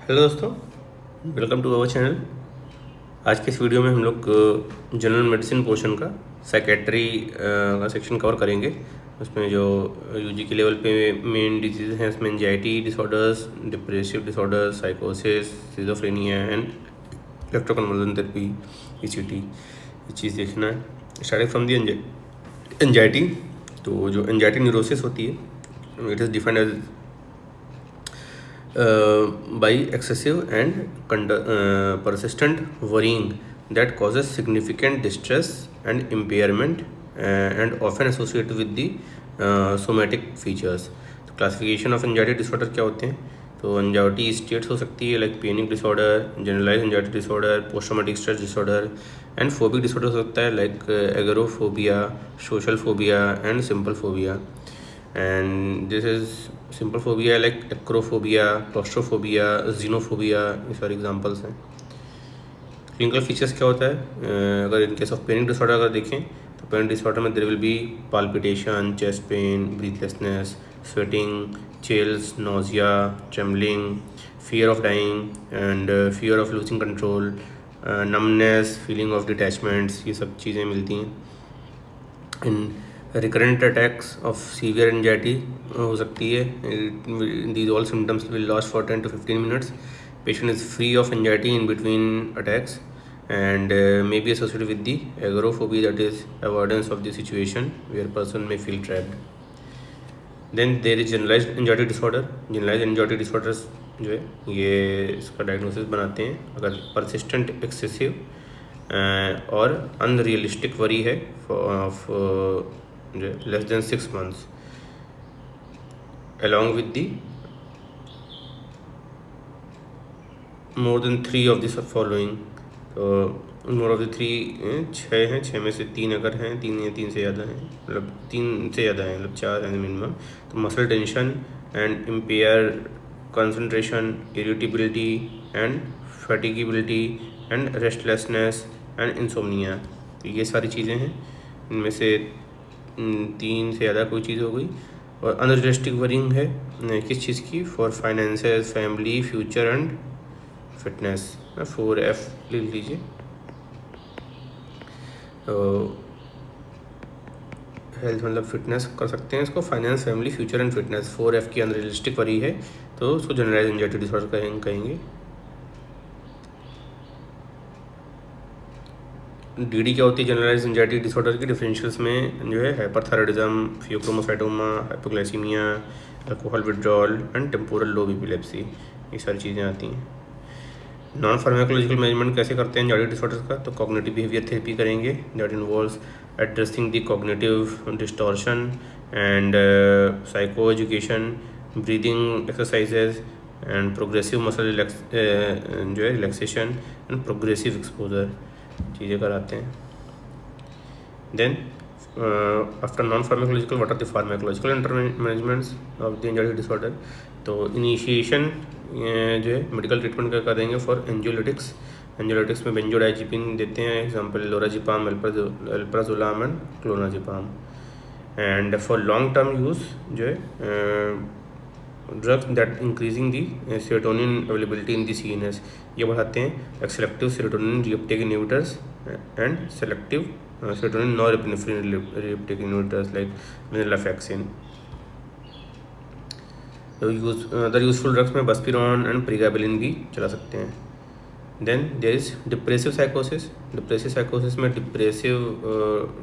Hello दोस्तों, welcome to our channel. आज के इस वीडियो में हम लोग जनरल मेडिसिन पोर्शन का साइकेट्री का सेक्शन कवर करेंगे। उसमें जो यूजी के लेवल पे मेन डिजीज़ हैं उसमें एंजाइटी डिसऑर्डर्स, डिप्रेसिव डिसऑर्डर्स, साइकोसिस, schizophrenia and electroconvulsion therapy, ECT, ये चीज़ देखना है। Starting from the anxiety. तो जो एंजाइटी न्यूरोसिस होती है, it is defined as by excessive and persistent worrying that causes significant distress and impairment and often associated with the somatic features। तो classification of anxiety disorder क्या होते हैं? तो anxiety states हो सकती है like panic disorder, generalise anxiety disorder, post traumatic stress disorder and phobic disorder हो सकता है like agoraphobia, social phobia and simple phobia. And this is simple phobia like acrophobia, claustrophobia, xenophobia, ये सारे examples हैं। Clinical features क्या होता है? अगर in case of panic disorder अगर देखें तो पैनिक डिसऑर्डर में there will be palpitation, chest pain, breathlessness, sweating, chills, nausea, trembling, fear of dying and fear of losing control, numbness, feeling of detachments, ये सब चीज़ें मिलती हैं। In recurrent attacks of severe anxiety हो सकती है। These all symptoms will last for 10 to 15 minutes. Patient is free of anxiety in between attacks and may be associated with the agoraphobia, that is avoidance of the situation where person may feel trapped. Then there is generalized anxiety disorder। generalized anxiety disorders जो है ये इसका diagnosis बनाते हैं अगर persistent, excessive और unrealistic worry है of जो less than 6 months along with the more than 3 of the following। तो मोर ऑफ द 3 6 हैं, 6 में से 3 अगर हैं, 3 या 3 से ज़्यादा हैं, मतलब 3 से ज़्यादा हैं, मतलब 4 हैं मिनिमम। तो muscle tension and impair concentration, irritability and fatigability and restlessness and insomnia, तो ये सारी चीज़ें हैं। इनमें से 3 से ज़्यादा कोई चीज़ हो गई। और अनरियलिस्टिक वरिंग है किस चीज़ की? For finances, family, future and fitness. 4F लिख लीजिए। तो हेल्थ मतलब फिटनेस कर सकते हैं इसको, finance, family, future and fitness. 4F की अनरियलिस्टिक वरी है तो उसको जनरलाइज एंजाइटी डिसऑर्डर कहेंगे। DD क्या होती है? जनरलाइज एंजाइटी डिसऑर्डर की डिफरेंशियल्स में जो है hyperthyroidism, pheochromocytoma, hypoglycaemia, alcohol withdrawal and temporal lobe epilepsy, ये सारी चीज़ें आती हैं। नॉन फार्माकोलॉजिकल मैनेजमेंट कैसे करते हैं एंजाइटी डिसऑर्डर्स का? तो कॉग्निटिव बिहेवियर थेरेपी करेंगे that involves addressing the cognitive distortion and psycho education, breathing exercises and progressive muscle जो है रिलैक्सेशन एंड प्रोग्रेसिव एक्सपोजर चीज़ें कराते हैं। Then after non pharmacological what are the pharmacological inter managements of the anxiety disorder? तो initiation जो है medical treatment का करेंगे फॉर एंजियोलिटिक्स। एंजियोलिटिक्स में बेंजोडाइजिपिन देते हैं, example लोराजिपाम, अल्प्राजोलाम and clonazepam. And for long term use जो है drugs that increasing the serotonin availability in the CNS, ये बढ़ाते हैं selective serotonin reuptake inhibitors and selective serotonin norepinephrine reuptake inhibitors like वेनिलाफैक्सिन। Other useful drugs में बस्पिरोन and प्रीगाबेलिन भी चला सकते हैं। Then there is depressive साइकोसिस। Depressive साइकोसिस में डिप्रेसिव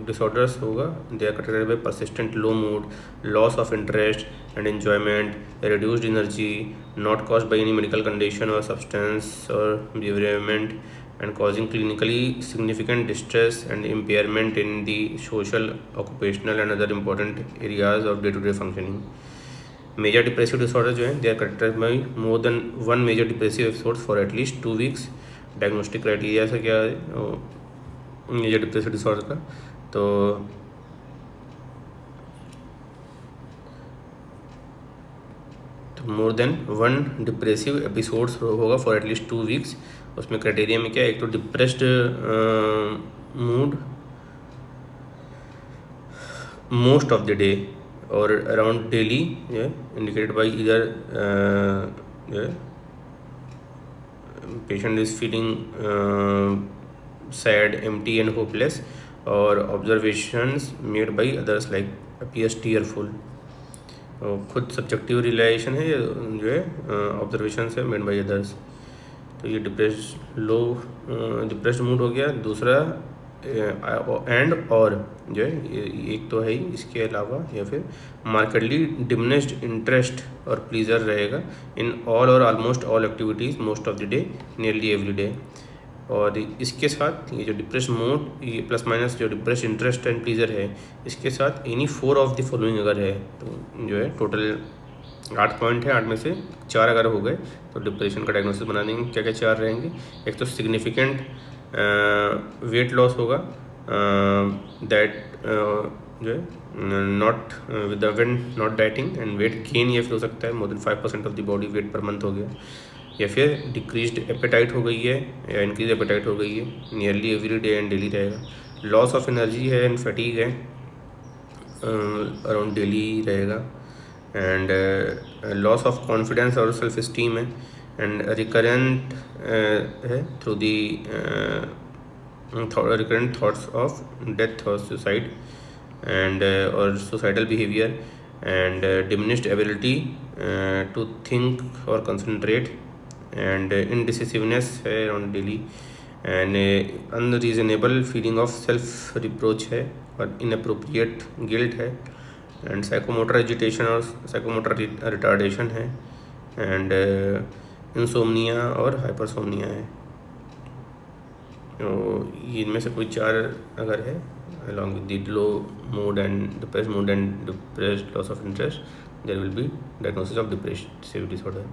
डिसऑर्डर्स होगा, they are कटेड bye persistent low mood, loss of interest and enjoyment, reduced energy, not caused by any medical condition और substance और बिहेवियरमेंट and causing clinically significant distress and impairment in the social, occupational and other important areas of day-to-day functioning। Major depressive disorder जो है they are characterised by more than 1 major depressive episode for at least 2 weeks। Diagnostic criteria से क्या है major depressive disorder का? तो more than 1 depressive episodes होगा for at least 2 weeks। उसमें criteria में क्या है? एक तो depressed mood most of the day और around daily indicated by either patient is feeling sad, empty and hopeless, और observations made by others like appears tearful. खुद सब्जेक्टिव रियलाइजेशन है, ये जो है ऑब्जर्वेशन है मेड बाई अदर्स। तो ये डिप्रेस्ड मूड हो गया। दूसरा एंड और जो है एक तो है ही, इसके अलावा या फिर मार्केटली डिमिनिश्ड इंटरेस्ट और प्लीजर रहेगा इन ऑल और almost all activities most of the day, nearly every day. और इसके साथ ये जो डिप्रेस मूड, ये प्लस माइनस जो डिप्रेस इंटरेस्ट एंड प्लीजर है, इसके साथ एनी 4 ऑफ द फॉलोइंग अगर है तो जो है टोटल 8 पॉइंट है, 8 में से 4 अगर हो गए तो डिप्रेशन का डायग्नोसिस बना देंगे। क्या क्या 4 रहेंगे? एक तो सिग्निफिकेंट वेट लॉस होगा, दैट जो है not with not dieting, and weight gain ये फिर हो सकता है more than 5% of the body weight per month हो गया, या फिर डिक्रीज्ड एपेटाइट हो गई है या इंक्रीज एपेटाइट हो गई है, nearly every day and daily रहेगा। लॉस ऑफ एनर्जी है एंड फैटीग है, अराउंड डेली रहेगा, एंड लॉस ऑफ कॉन्फिडेंस और सेल्फ इस्टीम है, एंड रिकरेंट है through the recurrent thoughts of death और सुसाइड, एंड और suicidal behaviour, and diminished ability to think और कंसंट्रेट, एंड इनडिसिसिवनेस है on daily, and unreasonable feeling of self reproach है, और inappropriate guilt है, and psychomotor agitation और psychomotor retardation है, and insomnia और हाइपरसोमनिया है। तो इनमें से कोई 4 अगर है along with the low mood and depressed mood and depressed loss of interest, there will be diagnosis of depressive disorder.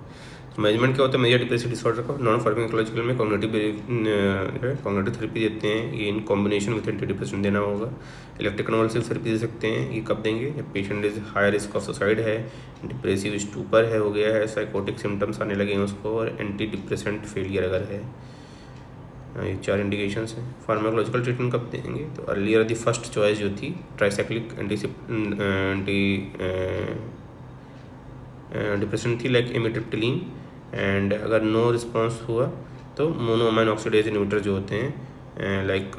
तो मैनेजमेंट क्या होता है मेजर डिप्रेसिव डिसऑर्डर का? नॉन फार्माकोलॉजिकल में कॉग्निटिव थेरेपी देते हैं, ये in combination with anti depression देना होगा। इलेक्ट्रोकन्वल्सिव थेरेपी दे सकते हैं, ये कब देंगे? जब patient is high risk of suicide है, डिप्रेसिव स्टूपर है हो गया है, साइकोटिक सिम्टम्स आने लगे हैं उसको, और एंटी डिप्रेसेंट फेलियर अगर है। ये 4 इंडिकेशंस हैं। फार्माकोलॉजिकल ट्रीटमेंट कब देंगे? तो अर्लियर दी फर्स्ट चॉइस जो थी ट्राइसाइक्लिक एंटी डिप्रेशन थी, लाइक इमिट्रिप्टिलिन, एंड अगर नो रिस्पॉन्स हुआ तो मोनोअमाइन ऑक्सीडेज इनहिबिटर जो होते हैं like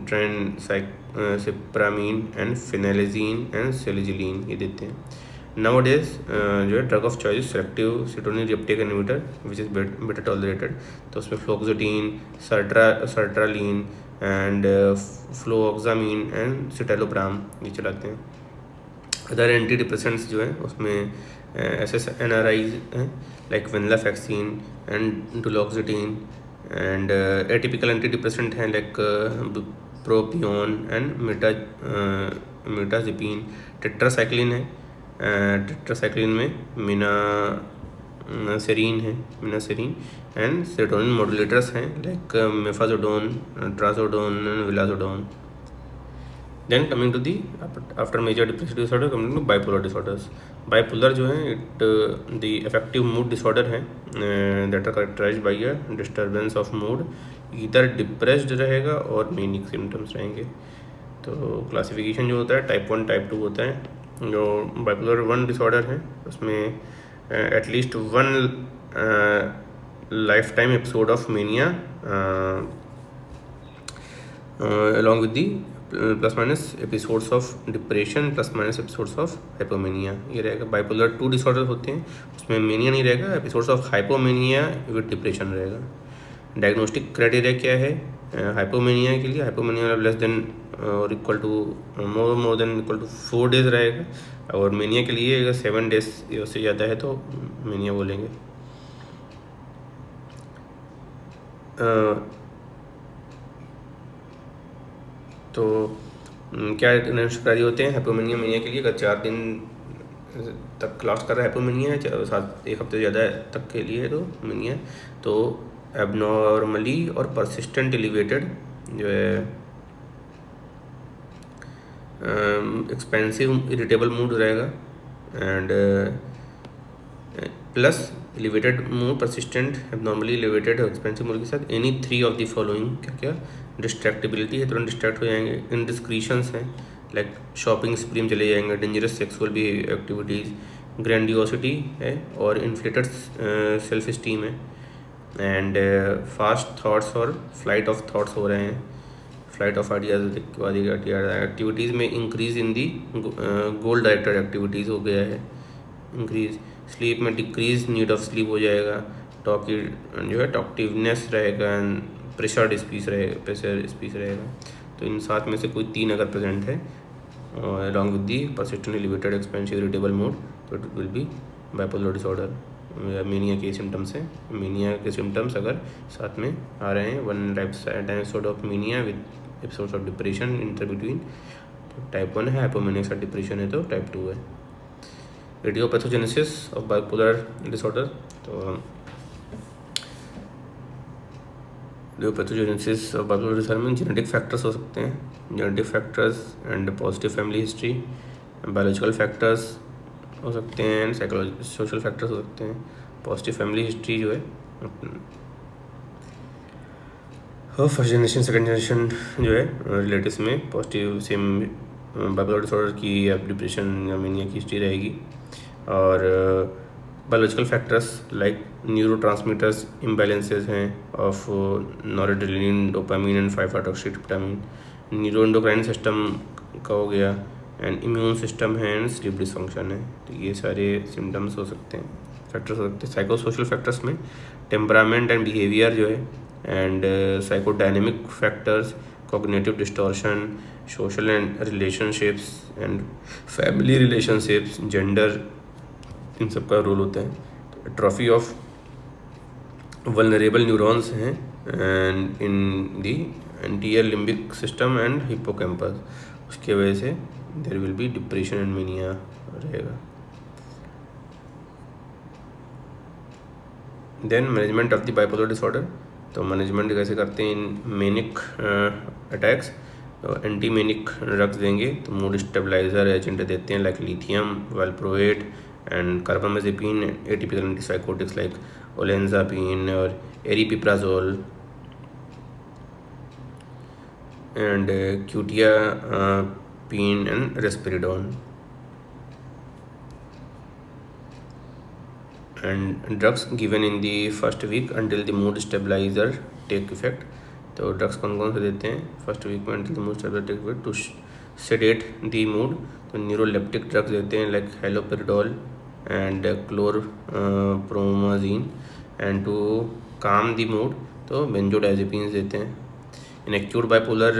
tranylcypromine and phenelzine and selegiline, ये देते हैं। Nowadays जो है drug of choice selective serotonin reuptake inhibitor which is better tolerated, तो उसमें fluoxetine, sertraline and fluvoxamine and citalopram ये चलाते हैं। अदर एंटी डिप्रेसेंट्स जो हैं उसमें SSNRIs हैं like venlafaxine and duloxetine, and atypical antidepressant हैं like bupropion and mirtazapine. Tetracycline है, टेट्रासाइक्लिन में मीनासेरीन एंड सेरोटोनिन मॉड्यूलेटर्स हैं like nefazodone, trazodone and vilazodone. Then coming to the after major depressive disorder, coming to bipolar disorders. Bipolar जो है it the affective mood disorder है that are characterised by a disturbance of mood, इधर depressed रहेगा और manic symptoms रहेंगे। तो classification जो होता है टाइप 1 टाइप 2 होता है। जो बाइपोलर 1 डिसऑर्डर है उसमें at least 1 life time episode of mania along with the plus minus episodes of depression plus minus episodes of hypomania, ये रहेगा। बाइपोलर 2 डिसऑर्डर होते हैं उसमें मेनिया नहीं रहेगा, episodes of hypomania with depression रहेगा। डायग्नोस्टिक क्राइटेरिया क्या है हाइपोमेनिया के लिए? हाइपोमेनिया लेस देन और equal to more than equal to 4 days रहेगा, और मेनिया के लिए अगर 7 डेज उससे ज़्यादा है तो मेनिया बोलेंगे। तो क्या क्राइटेरिया होते हैं हाइपोमेनिया मेनिया के लिए? अगर 4 दिन तक लास्ट कर रहा है हाइपोमेनिया, 1 हफ्ते ज़्यादा तक के लिए तो मेनिया, तो एबनॉर्मली और परसिस्टेंट एलिवेटेड जो है एक्सपेंसिव इरिटेबल मूड रहेगा, and plus elevated mood persistent abnormally elevated expensive mood के साथ एनी 3 ऑफ द फॉलोइंग क्या क्या? डिस्ट्रैक्टिबिलिटी है, तुरंत डिस्ट्रैक्ट हो जाएंगे। इनडिस्क्रीशंस हैं लाइक शॉपिंग स्प्री में चले जाएंगे, डेंजरस सेक्सुअल एक्टिविटीज़, ग्रैंडियोसिटी है और इन्फ्लेटेड सेल्फ इस्टीम है, एंड फास्ट थॉट्स और फ्लाइट ऑफ थॉट्स हो रहे हैं, फ्लाइट ऑफ आइडियाज एक्टिविटीज़ में increase in the goal directed activities हो गया है इंक्रीज। स्लीप में डिक्रीज नीड ऑफ स्लीप हो जाएगा, टॉकी जो है टॉक्टिवनेस रहेगा एंड प्रेशर स्पीच रहेगा। तो इन सात में से कोई तीन अगर प्रेजेंट है along with the persistent elevated expansive irritable mood, तो it will be bipolar disorder. Mania के सिम्टम्स हैं, मीनिया के सिम्टम्स अगर साथ में आ रहे हैं, one type of mania with episodes of depression inter between, type 1 है हाइपोमेनिया डिप्रेशन है, तो टाइप 2 है। इडियोपैथोजेनेसिस ऑफ बाइपोलर डिसऑर्डर, तो इडियोपैथोजेनेसिस ऑफ बाइपोलर डिसऑर्डर में जेनेटिक फैक्टर्स हो सकते हैं, genetic factors and positive family history, biological factors हो सकते हैं एंड सोशल फैक्टर्स हो सकते हैं। पॉजिटिव फैमिली हिस्ट्री जो है फर्स्ट जनरेशन सेकेंड जनरेशन जो है रिलेटिव्स में पॉजिटिव सेम बाइपोलर डिसऑर्डर की या डिप्रेशन या मेनिया की हिस्ट्री रहेगी। और biological factors like neurotransmitters imbalances हैं of noradrenaline, dopamine and five hydroxytryptamine, neuroendocrine system का हो गया एंड इम्यून सिस्टम है एंड स्लीप डिसफंक्शन है। तो ये सारे सिम्टम्स हो सकते हैं, फैक्टर्स हो सकते हैं। साइकोसोशल फैक्टर्स में टेम्परामेंट एंड बिहेवियर जो है and psychodynamic factors, cognitive distortion, social and relationships and family relationships, gender, इन सब का रोल होता है। एट्रोफी ऑफ वल्नरेबल न्यूरॉन्स हैं and in the anterior limbic system and hippocampus, उसकी वजह से there will be depression and mania रहेगा। Then management of the bipolar disorder, तो मैनेजमेंट कैसे करते हैं इन मेनिक अटैक्स, तो एंटी मेनिक ड्रग्स देंगे, तो मूड स्टेबलाइजर एजेंट देते हैं like lithium, valproate and carbamazepine, atypical antipsychotics like olanzapine और aripiprazole and quetiapine and risperidone. And drugs given in the first week until the mood stabilizer take effect, तो drugs कौन कौन से देते हैं first week में until the mood stabilizer take effect to sedate the mood, तो neuroleptic drugs देते हैं like haloperidol and chlorpromazine and to calm the mood, तो बेंजोडाइजेपिन्स देते हैं। In acute bipolar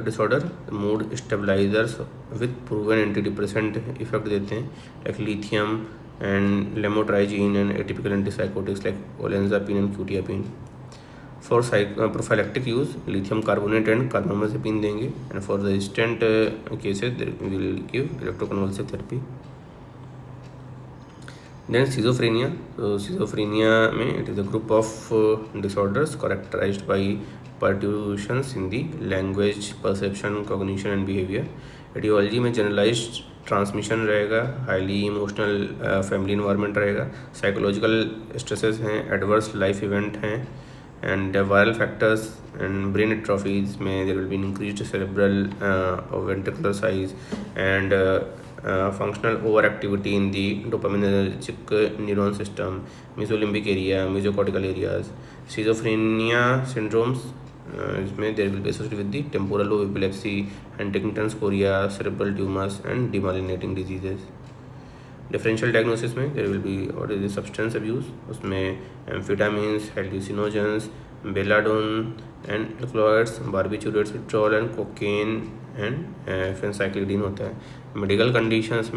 disorder mood stabilisers with proven anti depressant effect देते हैं like lithium and lemotrygine and atypical antipsychotics like olanzapine and quetiapine. For prophylactic use, lithium carbonate and carbamazepine देंगे, and for resistant cases we will give electroconvulsive therapy. Then schizophrenia, so schizophrenia में it is a group of disorders characterized by perturbations in the language, perception, cognition and behavior. Aetiology में generalised transmission रहेगा, highly emotional family environment रहेगा, psychological stresses हैं, adverse life event हैं and viral factors and brain atrophies में there will be increased cerebral ventricular size and functional overactivity in the dopaminergic neuron system, mesolimbic area, mesocortical areas. Schizophrenia syndromes इसमें there will be associated with the temporal lobe epilepsy, Huntington's chorea, cerebral tumours and demyelinating diseases. Differential diagnosis में there will be what is the substance abuse, उसमें amphetamines, hallucinogens, belladonna and alkaloids, barbiturates, vitriol and cocaine and phencyclidine होता है। Medical conditions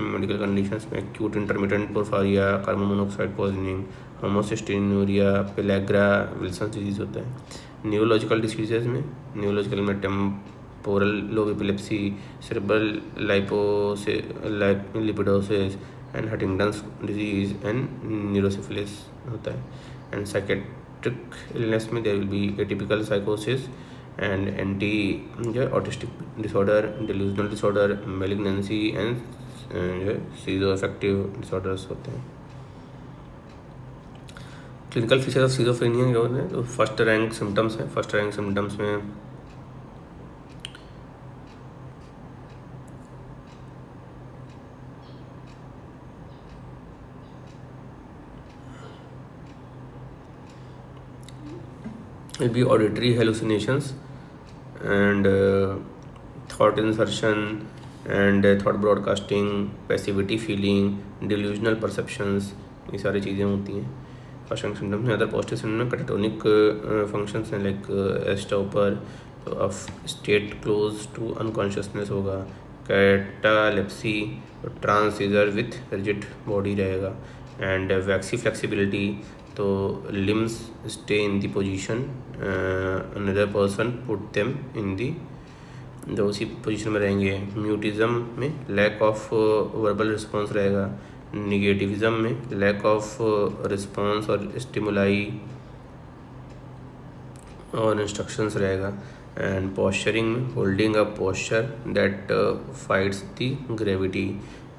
में acute intermittent porphyria, carbon monoxide poisoning, homocystinuria, pellagra, Wilson disease होता है। Neurological diseases में temporal lobe epilepsy, cerebral lipidosis and Huntington's disease and neurosyphilis होता है। And psychiatric illness में there will be atypical साइकोसिस and anti जो है autistic disorder, delusional disorder, malignancy and जो है सीजोअफेक्टिव डिसऑर्डर्स होते हैं। क्लिनिकल फीचर्स ऑफ सिजोफ्रेनिया क्या होते हैं, तो फर्स्ट रैंक सिम्टम्स हैं। फर्स्ट रैंक सिम्टम्स में will be auditory hallucinations and thought insertion and thought broadcasting, passivity feeling, delusional perceptions, ये सारी चीज़ें होती हैं फर्स्ट सिम्टम्स में. अदर पॉजिटिव सिम्टम में कैटाटोनिक फंक्शंस हैं like stupor of state close to unconsciousness होगा, catalepsy trance seizure with rigid body रहेगा एंड वैक्सी फ्लेक्सिबिलिटी तो limbs stay in the position another person put them in the जो उसी position में रहेंगे. Mutism में lack of verbal response रहेगा, negativism में लैक ऑफ रिस्पॉन्स और स्टिमुलाई और इंस्ट्रक्शंस रहेगा एंड पॉस्चरिंग में holding a posture that fights the gravity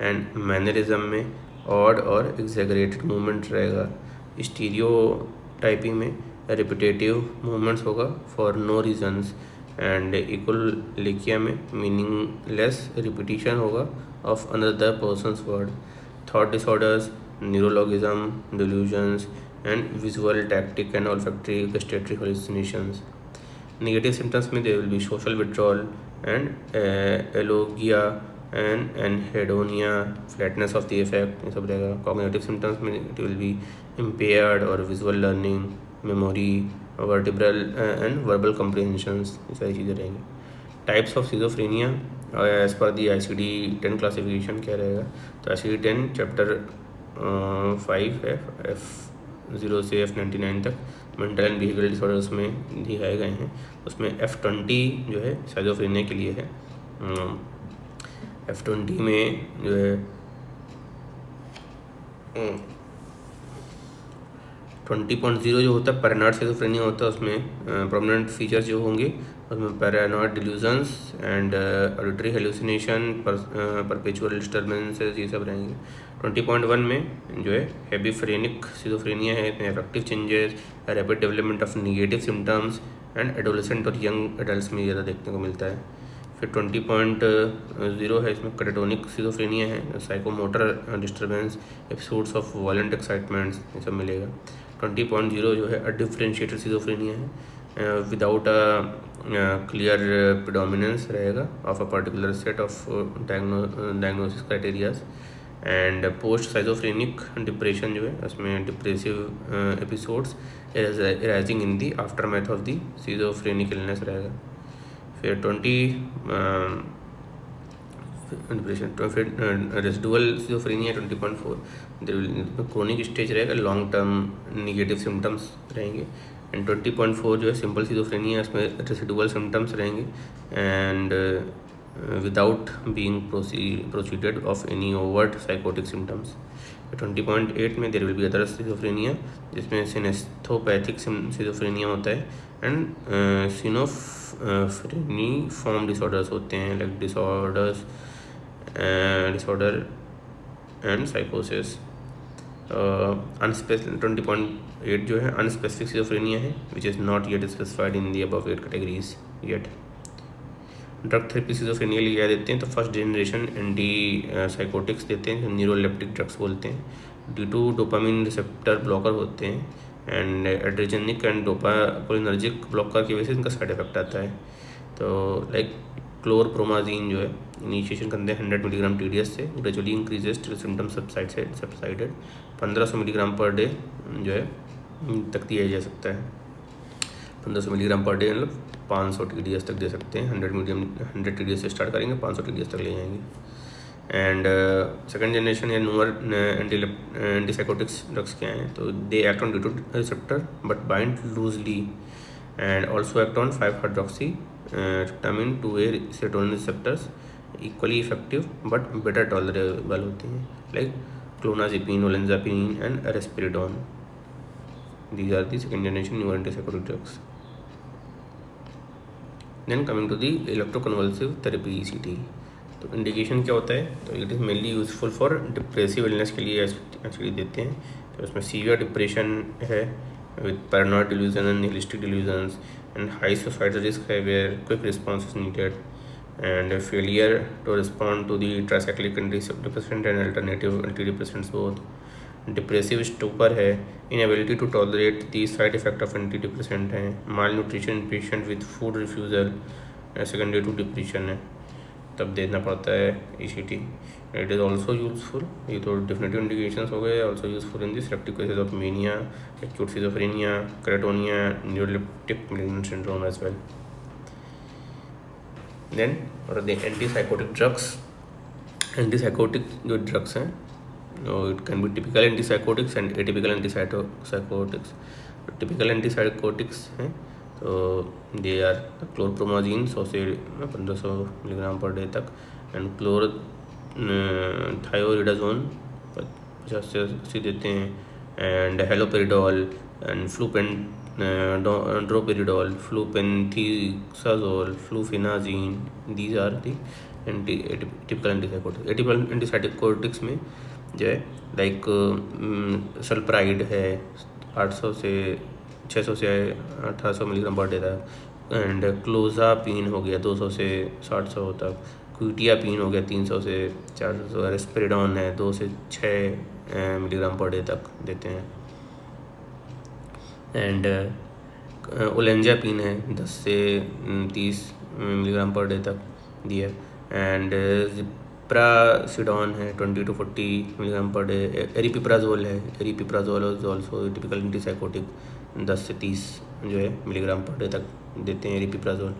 and mannerism में ऑड और एग्जैगरेटेड मूवमेंट रहेगा. स्टीरियोटाइपिंग में रिपीटेटिव मूवमेंट्स होगा फॉर नो रीजंस एंड इक्वलिकिया में मीनिंगलेस रिपीटिशन होगा of another person's word. Thought disorders, neologism, delusions and visual, tactile and olfactory gustatory hallucinations. Negative symptoms में there will be social withdrawal and alogia and anhedonia, flatness of the affect, ये सब रहेगा. Cognitive symptoms में it will be impaired or visual learning, memory, vertebral and verbal comprehensions, ये सारी चीज़ें रहेंगी. Types of schizophrenia as per the ICD-10 classification क्या रहेगा तो ICD-10 चैप्टर 5 है F0 से F99 तक मेंटल एंड बिहेवियरल डिसऑर्डर्स में दिखाए गए हैं. उसमें F20 जो है साइजोफ्रेनिया के लिए है. F20 में जो है 20.0 जो होता है पैरानॉइड सिजोफ्रेनिया होता है. उसमें प्रोमिनेंट फीचर्स जो होंगे उसमें paranoid delusions and auditory hallucination, perpetual disturbances, ये सब रहेंगे. 20.1 में जो है हेबिफ्रेनिक सिजोफ्रेनिया है. इसमें affective changes, rapid development of negative symptoms and adolescent और यंग एडल्ट्स में ज़्यादा देखने को मिलता है. फिर 20.0 है, इसमें कैटाटोनिक सिजोफ्रेनिया है, psychomotor disturbance, episodes of violent excitements, ये सब मिलेगा. 20.0 जो है अडिफरेंशिएटेड सिजोफ्रेनिया है विदाउट अ क्लियर प्रिडोमिनेंस रहेगा of a particular set of diagnosis criterias. And post schizophrenic depression जो है उसमें depressive episodes rising in the aftermath of the schizophrenic illness रहेगा. फिर 20 डिप्रेशन फिर रेसिडुअल सिजोफ्रेनिया 20.4 क्रोनिक स्टेज रहेगा, long term negative symptoms रहेंगे. And 20.4 जो है सिंपल सिजोफ्रेनिया, इसमें रेसिडुअल सिम्टम्स रहेंगे and without being proceeded of any overt psychotic symptoms. 20.8 में there will be other schizophrenia जिसमें सिनेस्थोपैथिक सिजोफ्रेनिया होता है एंड सिनोफ्रेनी फॉर्म डिसऑर्डर्स होते हैं लाइक डिसऑर्डर एंड साइकोसिस. 20.8 जो है अनस्पेसिफिक सिजोफ्रेनिया है which is not yet specified in the above 8 categories yet. Drug therapy schizophrenia लिए क्या देते हैं तो फर्स्ट जनरेशन एंटी साइकोटिक्स देते हैं, न्यूरोलेप्टिक ड्रग्स बोलते हैं. Due to dopamine receptor blocker होते हैं and adrenergic and dopacholinergic blocker की वजह से इनका साइड इफेक्ट आता है. तो लाइक क्लोरप्रोमाजीन जो है इनिशिएशन करते हैं 100 मिलीग्राम TDS से, gradually increases till symptoms subsided. 1500 milligram per day जो है तक दिया जा सकता है. 1500 मिलीग्राम पर डे मतलब 500 TDS तक दे सकते हैं. 100 TDS से स्टार्ट करेंगे 500 TDS तक ले जाएंगे. एंड सेकेंड जनरेशन या नूअर एंटी साइकोटिक्स ड्रग्स क्या हैं तो they act on D2 receptor but bind loosely and also act on 5-hydroxy tryptamine 2A serotonin receptors, equally effective but better tolerable होती हैं like clonazepine, olanzapine and risperidone. These are the second generation new antipsychotic drugs. Then coming to the electroconvulsive therapy ECT. तो indication क्या होता है तो it is mainly useful for depressive illness के लिए actually देते हैं. तो उसमें सीवियर डिप्रेशन है with paranoid delusion and nihilistic delusions and high suicidal risk है where quick response is needed and failure to respond to the tricyclic antidepressant and alternative antidepressants both. Depressive stupor है, inability to tolerate the side effect of antidepressant है, malnutrition patient with food refusal secondary to depression है, तब देना पड़ता है ECT। It is also useful, ये तो definitive indications हो गए। Also useful in the selective cases of mania, acute schizophrenia, catatonia, neuroleptic malignant syndrome as well. Then और द एंटीसाइकोटिक ड्रग्स, एंटीसाइकोटिक जो ड्रग्स हैं it can be typical antipsychotics and atypical antipsychotics। typical antipsychotics हैं तो they are chlorpromazine 100 से 1500 milligram per day तक, and थायोरिडाजोन 50 से 80 देते हैं, and haloperidol and droperidol, flupenthixol, fluphenazine, these are the typical antipsychotics. Atypical antipsychotics में जो है लाइक सल्प्राइड है 800 से 600 से 1800 मिलीग्राम पर डे तक, एंड क्लोज़ापिन हो गया 200 से 700 तक, क्विटियापिन हो गया 300 से 400, रेस्पेरिडोन है 2 से 6 मिलीग्राम पर डे तक देते हैं, एंड ओलेंजापिन है 10 से 30 मिलीग्राम पर डे तक दिया, एंड जिप्रासिडोन है 20 to 40 मिलीग्राम पर डे, एरिपिप्राजोल है, एरिपिप्राजोल इज ऑल्सो टिपिकल एंटीसाइकोटिक 10 से 30 जो है मिलीग्राम पर डे तक देते हैं aripiprazole.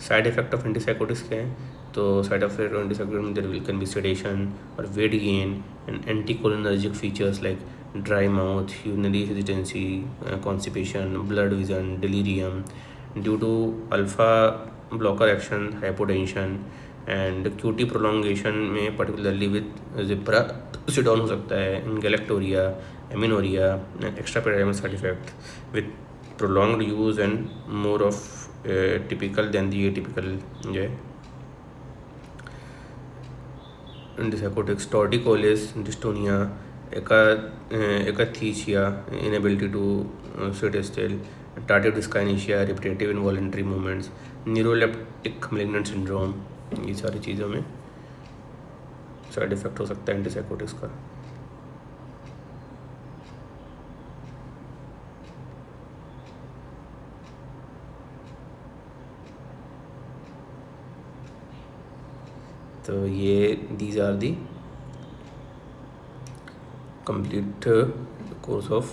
Side effect of antipsychotics क्या है, तो साइड इफेक्ट ऑफ एंटीसाइकोटिक्स में देयर कैन बी सेडेशन और weight gain and anticholinergic features like dry mouth, urinary hesitancy, constipation, blurred vision, delirium due to alpha blocker action, hypotension, and QT prolongation में particularly with ziprasidone हो सकता है, galactorrhoea, amenorrhoea, extrapyramidal side effect with prolonged use and more of typical than the atypical जो है antipsychotics. Torticollis, dystonia, akathisia, inability to sit still, tardive dyskinesia, repetitive involuntary movements, neuroleptic malignant syndrome, ये सारी चीज़ों में side effect हो सकता है antipsychotics का। तो ये these are the complete course of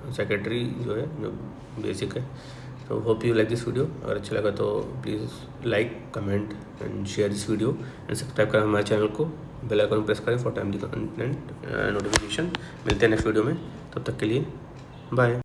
psychiatry जो है जो बेसिक है। तो hope you like this video. अगर अच्छा लगा तो please like, comment and share this video, and subscribe करें हमारे चैनल को, बेल आइकन प्रेस करें फॉर टाइमली कंटेंट नोटिफिकेशन। मिलते हैं नेक्स्ट वीडियो में, तब तक के लिए बाय।